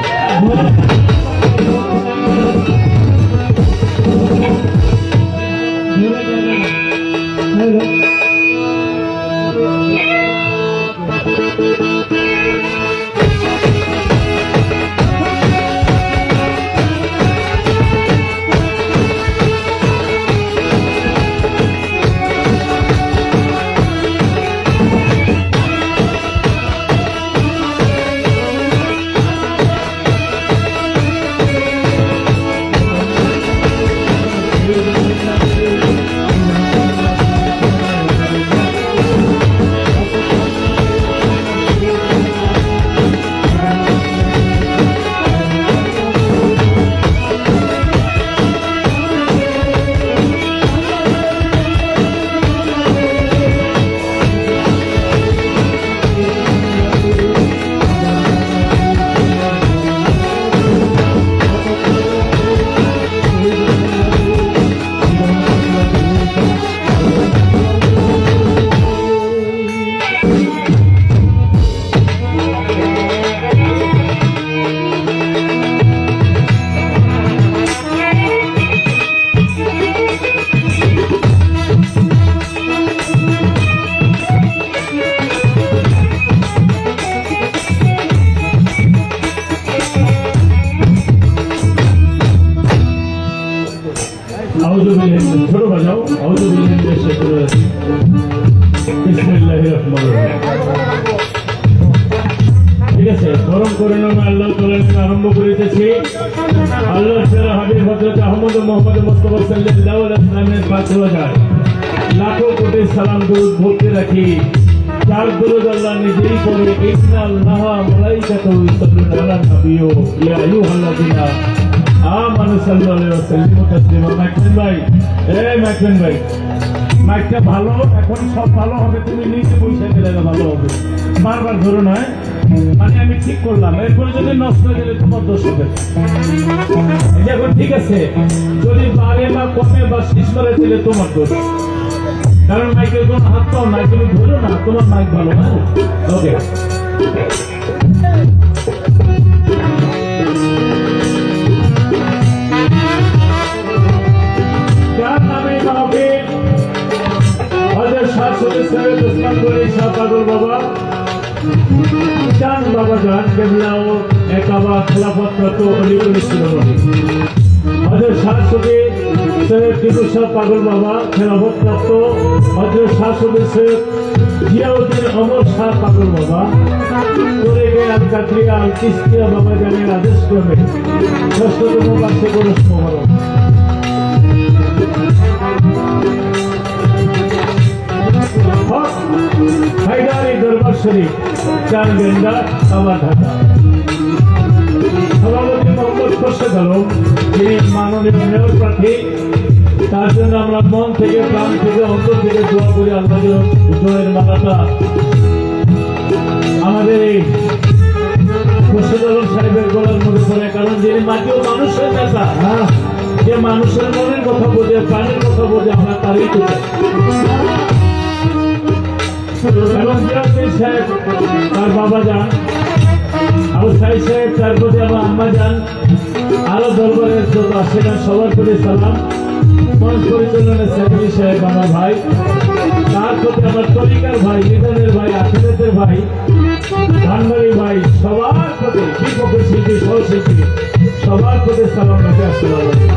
ছোট বাজাও, বিসমিল্লাহির রহমানির রহিম। ঠিক আছে, গরম করে নামে আল্লাহ কোরআন আরম্ভ করিতেছি। আল্লাহ তাআলা হাবিব হযরত আহমদ মুহাম্মদ মুস্তাফা সাল্লাল্লাহু আলাইহি ওয়াসাল্লামের পাঁচ হাজার লাখো কোটি সালাম দুরূদ বলতে রাখি। যার দুরূদ আল্লাহ নিজেই পড়ে, ইন্নাল্লাহা ওয়া মালাইকাতুহু ইউসাল্লুনা আলান নাবিয়্যি ইয়া আইয়ুহাল্লাযীনা আমানু সাল্লু আলাইহি ওয়া সাল্লিমু তাসলিমা। মাইকেন ভাই, মাইকেন ভাই, মাইকটা ভালো, এখন সব ভালো হবে, তুমি নিচে বসে গেলে ভালো হবে, বারবার ধরো না। মানে আমি ঠিক করলাম, এরপরে যদি নষ্ট হয়ে গেলে তোমার দোষ হবে। এখন ঠিক আছে, যদি বাড়ে বা কমে বা শেষ করে দিলে তোমার দোষ, কারণ মাইকের কোনো হাত পাও নাই, তুমি ধরো না, তোমার মাইক ভালো না। ওকে, যার নামে মাহফিল হযরত শাহ সৈয়দ সৈয়দ ওসমান গনি শাহ পাগল বাবা চান বাবা জান কেবলাও একাবা খেলাফত অলিগুলি শিরোমণি হযরত শাহ সৈয়দ সৈয়দ টিপু শাহ পাগল বাবা খেলাফত প্রাপ্ত হযরত শাহ সৈয়দ সৈয়দ জিয়াউদ্দিন অমর শাহ পাগল বাবা করে গেল কাকরিয়া আল চিশতিয়া বাবা জানের আদেশ ক্রমে ৬ষ্ঠতম বার্ষিক অনুষ্ঠান হায়দারি দরবার শরীফ চারগেন্ডা আবার ঢাকা। সভাপতি মোহাম্মদ খোরশেদ আলম, যিনি মাননীয় মেয়র প্রার্থী, তার জন্য আমরা মন থেকে, প্রাণ থেকে, অন্তর থেকে দোয়া করি আল্লাহ জয়ের মালাটা আমাদের এই খোরশেদ আলম সাহেবের গলার মধ্যে পড়ে, কারণ যিনি মাটিও মানুষের নেতা, যে মানুষের মনের কথা বোঝে, প্রাণের কথা বোঝে, আমরা তারই তো চাই। এবং জিয়াউদ্দিন সাহেব তার বাবা যান, আবু সাইদ সাহেব তার প্রতি আমার আম্মা যান, আরো দরবারের যত আসেন সবার প্রতি সালাম। মঞ্চ পরিচালনার সেক্রেটারি সাহেব আমার ভাই, তার প্রতি আমার তরিকার ভাই, নিদানের ভাই, আখিরাতের ভাই, ধানবাড়ি ভাই, সবার প্রতি বিপক্ষ শিল্পী, সহশিল্পী, সবার প্রতি সালাম রাখে। আসসালামু আলাইকুম।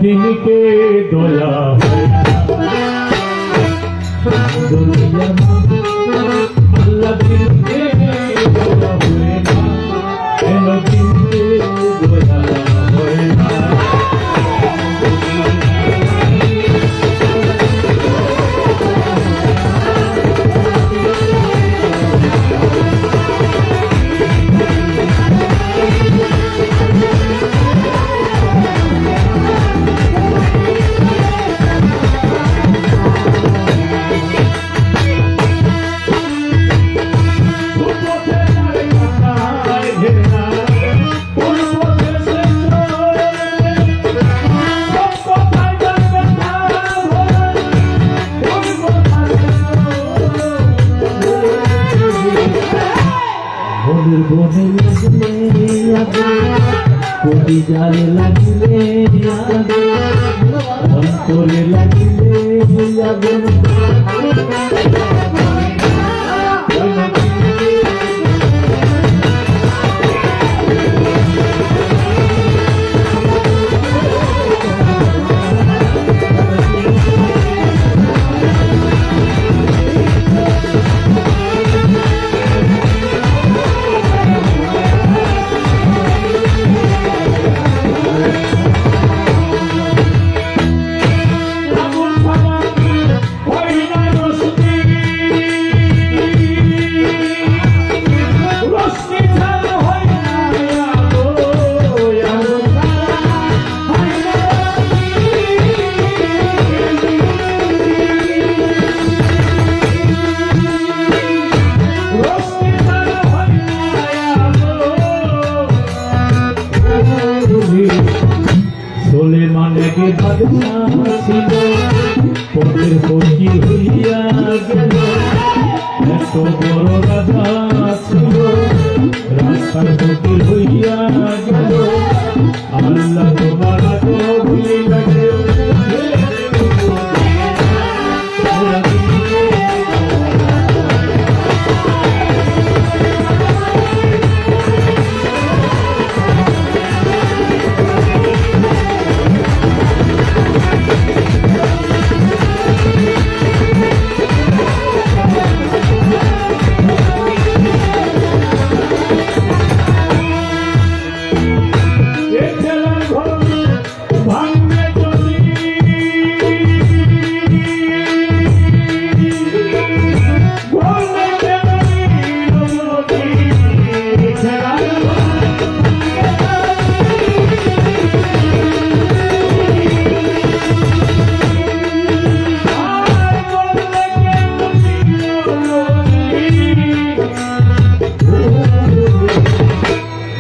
দিনকে দোলা আল্লাহ দিনকে দোলা হয়ে না, কেন দিনকে দোলা হয়ে না। বিজারে লাগিলে আগুন অন্তরে লাগিলে আগুন সুলেমানকে বাদশাহ ছিল পথের ফকির হইয়া গেল এত বড় রাজা ছিল রাস্তার ফকির হইয়া গেল আল্লাহ তোমার তো ভুলে গেছে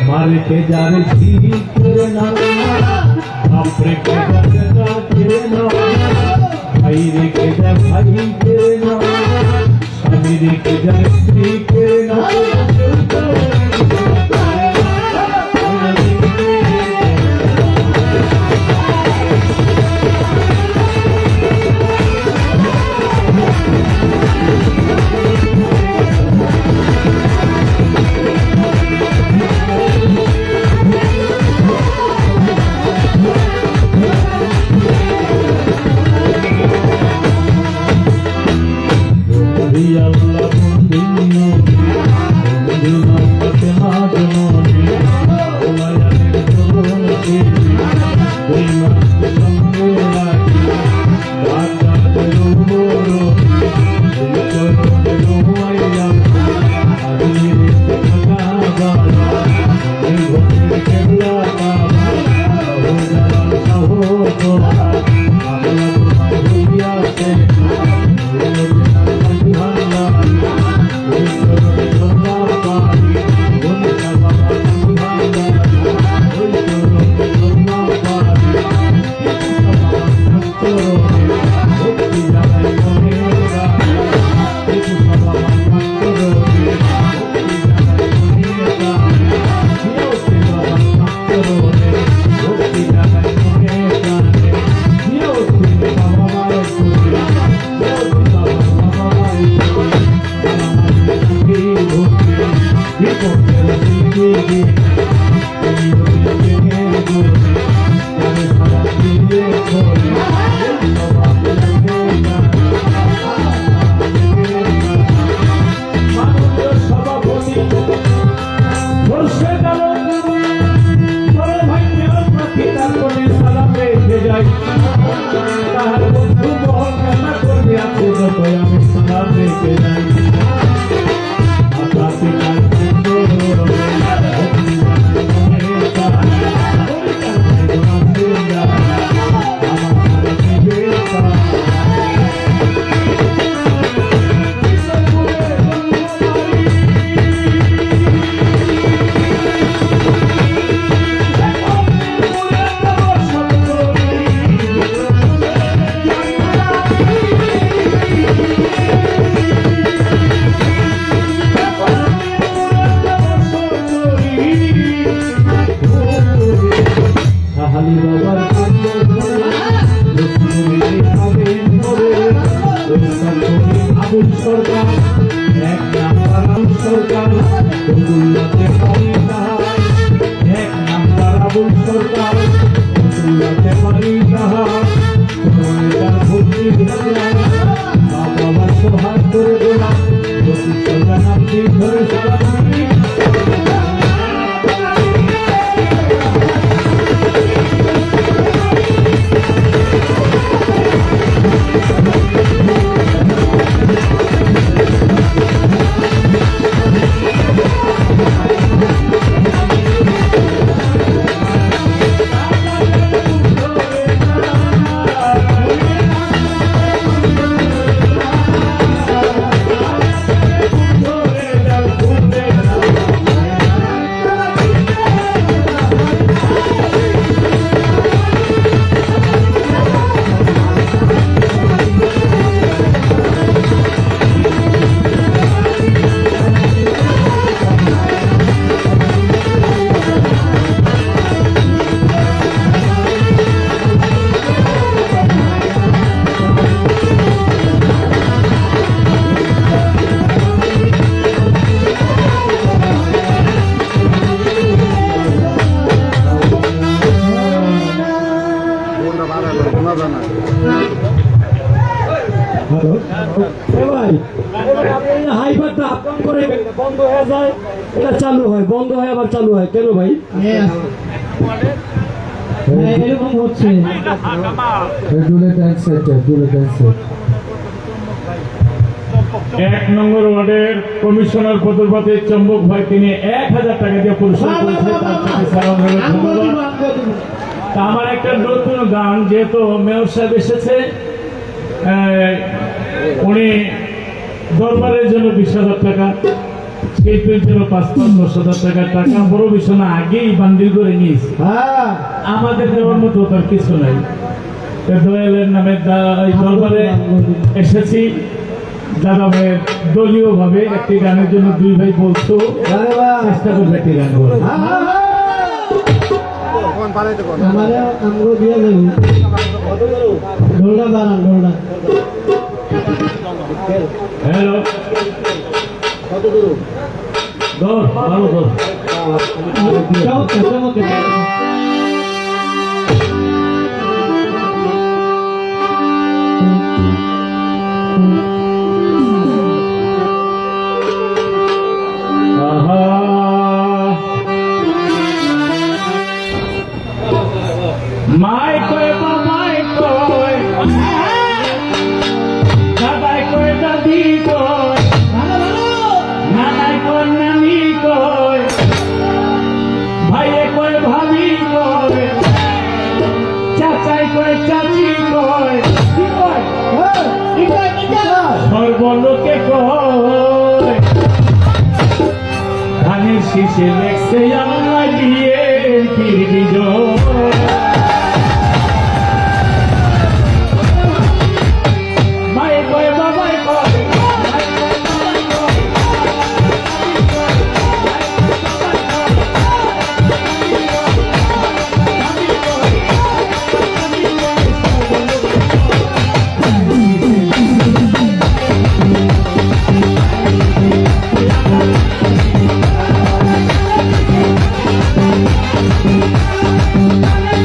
মারকে যারে ঠিক করে না বাপরে কে যারে না করে না ভাই রেখে যা ভাই করে না স্বামী রেখে যা স্ত্রী করে না আল্লাহ তাহার বন্ধু বহন কান্না করবে আছে যত আমি সালাম রেখে যাই মাতা পিতার আলী বাবার আবুল সরকার এক নাম্বার আবুল সরকার বকুল্লাতে পারি তাহার এক নাম্বার আবুল সরকার বকুল্লাতে পারি তাহার তার ভর্তি বাবার সোহাগ করে গোলাম বকুল সরকার নামটি ধরে সারা হাইপারটা আপ করে বন্ধ হয়ে যায়, এটা চালু হয়, বন্ধ হয় আবার চালু হয়, কেন ভাই? এরকম হচ্ছে। এক নম্বর ওয়ার্ডের কমিশনার পদপ্রার্থী চম্বক ভাই, তিনি 1000 টাকা দিয়ে পুরস্কার করেছে, তার প্রতি সালাম রইল, ধন্যবাদ। তা আমার একটা নতুন গান, যেহেতু মেয়র সাহেব এসেছে, উনি দরবারের জন্য 20,000 টাকা, শিল্পীর জন্য 5-10,000 টাকা, টাকা বড় বিষয় না, আগেই বান্ডিল করে নিয়েছে। আমাদের দেওয়ার মতো তার কিছু নাই। দয়ালের নামে এই দরবারে এসেছি। দাদা ভাইয়ের দলীয় ভাবে একটি গানের জন্য 2 ভাই বলছো, চেষ্টা করবে একটি গান বলে। হ্যালো, ভালো দর মাই কয় বাবাই কয়, দাদাই কয় দাদি কয়, নানাই কয় নানি কয়, ভাইয়ে কয় ভাবি কয়, চাচাই কয় চাচি কয়, সর্বলোকে কয় ধানের শীষে লেখছে আল্লাহ দিয়ে বিজয়। Thank you.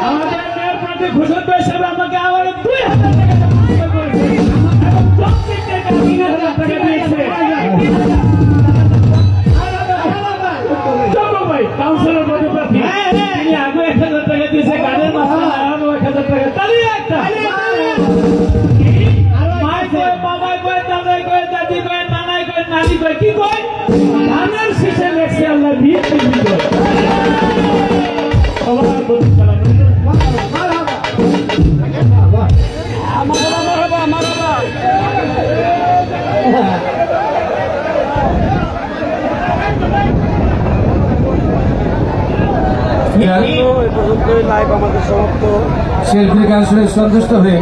আমাদের মেয়র প্রার্থী ঘোষক হিসেবে আমাকে আবার 2000 টাকা কাউন্সিলর পদে প্রার্থী তিনি আগে 1000 টাকা দিয়েছে গানের মাঝখানে আরো 1000 টাকা তালিয়ে একটা মাই কয় বাবাই কয় দাদাই কয় দাদি কয় নানাই কয় নানি কয় কি কয় ধানের শীষে লেখছে আল্লাহ ভিড় সবার প্রতি সালাম শিল্পীর গান শুনে সন্তুষ্ট হয়ে